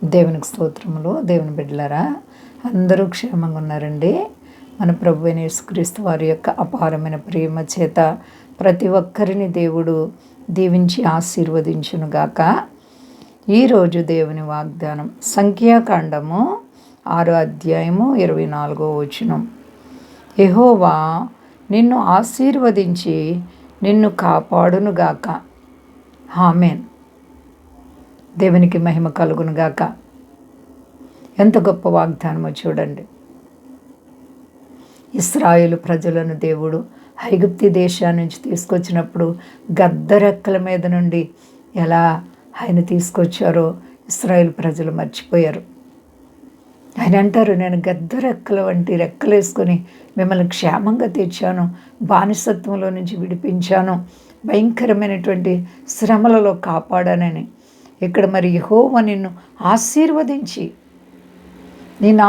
దేవునికి స్తోత్రములు. దేవుని బిడ్డలారా, అందరూ క్షేమంగా ఉన్నారండి. మన ప్రభు అయిన యేసుక్రీస్తు వారి యొక్క అపారమైన ప్రేమ చేత ప్రతి ఒక్కరిని దేవుడు దీవించి ఆశీర్వదించునుగాక. ఈరోజు దేవుని వాగ్దానం సంఖ్యాకాండము 6వ అధ్యాయము 24వ వచనం. యెహోవా నిన్ను ఆశీర్వదించి నిన్ను కాపాడునుగాక. ఆమేన్. దేవునికి మహిమ కలుగునుగాక. ఎంత గొప్ప వాగ్దానమో చూడండి. ఇశ్రాయేలు ప్రజలను దేవుడు ఐగుప్తు దేశాన్ని నుంచి తీసుకొచ్చినప్పుడు గద్దరెక్కల మీద నుండి ఎలా ఆయన తీసుకొచ్చారో ఇశ్రాయేలు ప్రజలు మర్చిపోయారు. ఆయన అంటారు, నేను గద్దరెక్కల వంటి రెక్కలు వేసుకొని మిమ్మల్ని క్షేమంగా తెచ్చాను, బానిసత్వంలో నుంచి విడిపించాను, భయంకరమైనటువంటి శ్రమలలో కాపాడానని. ఇక్కడ మరి యెహోవా నిన్ను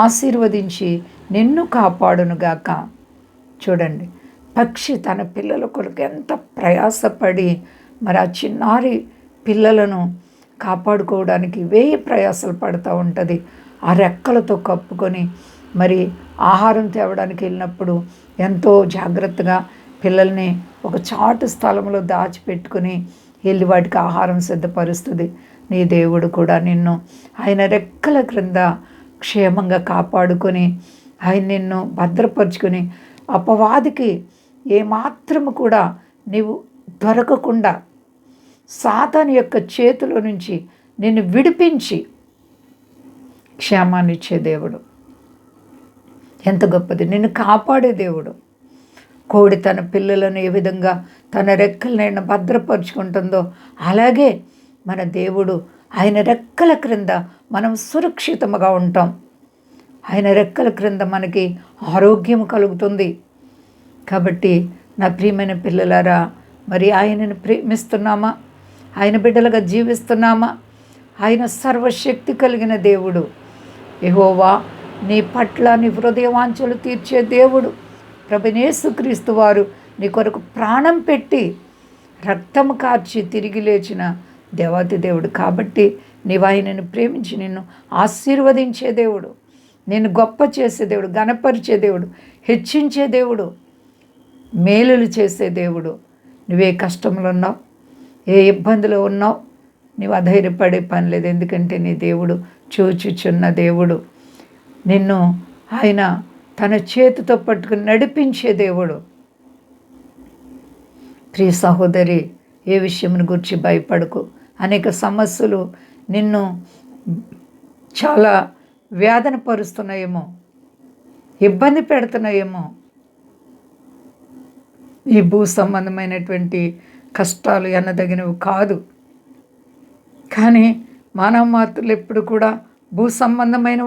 ఆశీర్వదించి నిన్ను కాపాడునుగాక. చూడండి, పక్షి తన పిల్లల కొరకు ఎంత ప్రయాసపడి మరి ఆ చిన్నారి పిల్లలను కాపాడుకోవడానికి ప్రయాసలు పడుతూ ఉంటుంది. ఆ రెక్కలతో కప్పుకొని మరి ఆహారం తేవడానికి వెళ్ళినప్పుడు ఎంతో జాగ్రత్తగా పిల్లల్ని ఒక చాటు స్థలంలో దాచిపెట్టుకుని వెళ్ళి వాటికి ఆహారం సిద్ధపరుస్తుంది. నీ దేవుడు కూడా నిన్ను ఆయన రెక్కల క్రింద క్షేమంగా కాపాడుకొని ఆయన నిన్ను భద్రపరుచుకొని అపవాదికి ఏమాత్రము కూడా నీవు దొరకకుండా సాతాను యొక్క చేతిలో నుంచి నిన్ను విడిపించి క్షేమాన్ని ఇచ్చే దేవుడు. ఎంత గొప్పది! నిన్ను కాపాడే దేవుడు. కోడి తన పిల్లలను ఏ విధంగా తన రెక్కలను భద్రపరుచుకుంటుందో అలాగే మన దేవుడు ఆయన రెక్కల క్రింద మనం సురక్షితముగా ఉంటాం. ఆయన రెక్కల క్రింద మనకి ఆరోగ్యం కలుగుతుంది. కాబట్టి నా ప్రియమైన పిల్లలారా, మరి ఆయనను ప్రేమిస్తున్నామా? ఆయన బిడ్డలుగా జీవిస్తున్నామా? ఆయన సర్వశక్తి కలిగిన దేవుడు. యెహోవా నీ పట్ల నీ హృదయవాంఛలు తీర్చే దేవుడు. ప్రభువైన యేసుక్రీస్తు వారు నీ కొరకు ప్రాణం పెట్టి రక్తము కార్చి తిరిగి లేచిన దేవాతి దేవుడు. కాబట్టి నీవు ఆయనను ప్రేమించి నిన్ను ఆశీర్వదించే దేవుడు, నిన్ను గొప్ప చేసే దేవుడు, ఘనపరిచే దేవుడు, హెచ్చించే దేవుడు, మేలులు చేసే దేవుడు. నువ్వే కష్టంలో ఉన్నావు, ఏ ఇబ్బందులు ఉన్నావు, నువ్వు అధైర్యపడే పని లేదు. ఎందుకంటే నీ దేవుడు చూచుచున్న దేవుడు. నిన్ను ఆయన తన చేతితో పట్టుకుని నడిపించే దేవుడు. ప్రియ సహోదరి, ఏ విషయమును గురించి భయపడకు. అనేక సమస్యలు నిన్ను చాలా వేదన పరుస్తున్నాయేమో, ఇబ్బంది పెడుతున్నాయేమో. ఈ భూ సంబంధమైనటువంటి కష్టాలు ఎన్నదగినవి కాదు. కానీ మానవ మాతృలు ఎప్పుడు కూడా భూ సంబంధమైన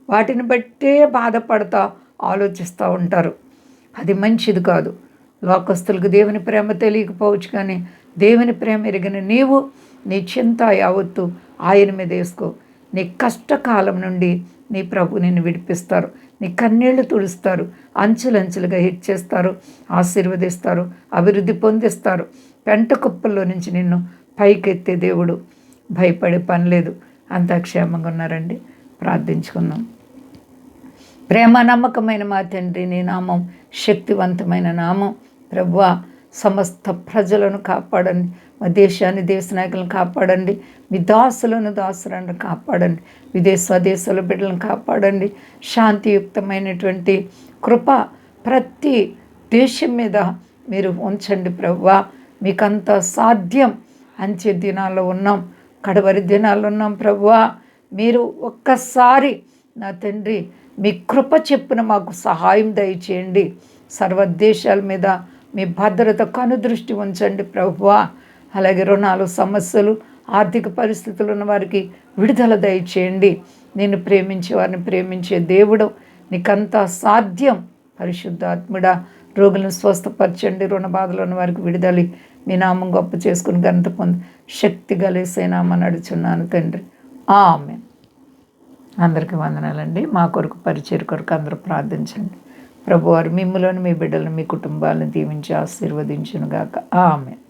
వాటిని బట్టే బాధపడతా ఆలోచిస్తూ ఉంటారు. అది మంచిది కాదు. లోకస్తులకు దేవుని ప్రేమ తెలియకపోవచ్చు, కానీ దేవుని ప్రేమ ఎరిగిన నీవు నీ చింత యావత్తు ఆయన మీద వేసుకో. నీ కష్టకాలం నుండి నీ ప్రభు నిన్ను విడిపిస్తారు, నీ కన్నీళ్లు తుడుస్తారు, అంచులంచులుగా హెచ్చేస్తారు, ఆశీర్వదిస్తారు, అభివృద్ధి పొందిస్తారు. పెంట కుప్పల్లో నుంచి నిన్ను పైకెత్తే దేవుడు. భయపడే పని లేదు. అంతా క్షేమంగా ఉన్నారండి. ప్రార్థించుకుందాం. ప్రేమ నమ్మకమైన మా తండ్రి, నీ నామం శక్తివంతమైన నామం. ప్రభువా, సమస్త ప్రజలను కాపాడండి, మా దేశాన్ని, దేశ నాయకులను కాపాడండి, మీ దాసులను కాపాడండి, స్వదేశాల బిడ్డలను కాపాడండి. శాంతియుక్తమైనటువంటి కృప ప్రతి దేశం మీద మీరు ఉంచండి ప్రభువా. మీకంత సాధ్యం. అంచె దినాల్లో ఉన్నాం, కడవరి దినాల్లో ఉన్నాం ప్రభువా. మీరు ఒక్కసారి నా తండ్రి మీ కృప చెప్పున మాకు సహాయం దయచేయండి. సర్వదేశాల మీద మీ భద్రత కనుదృష్టి ఉంచండి ప్రభువా. అలాగే రుణాలు, సమస్యలు, ఆర్థిక పరిస్థితులు ఉన్న వారికి విడుదల దయచేయండి. నిన్ను ప్రేమించే వారిని ప్రేమించే దేవుడు. నీకంతా సాధ్యం. పరిశుద్ధాత్ముడా, రోగులను స్వస్థపరచండి. రుణ బాధలు ఉన్న వారికి విడుదల. మీ నామం గొప్ప చేసుకుని ఘనత పొంది శక్తి కలిసేనామని అడుచున్నాను తండ్రి. ఆమేన్. అందరికీ వందనాలండి. మా కొరకు పరిచయ కొరకు అందరూ ప్రార్థించండి. ప్రభువారు మిమ్ములను, మీ బిడ్డలను, మీ కుటుంబాలను దీవించి ఆశీర్వదించునుగాక. ఆమేన్.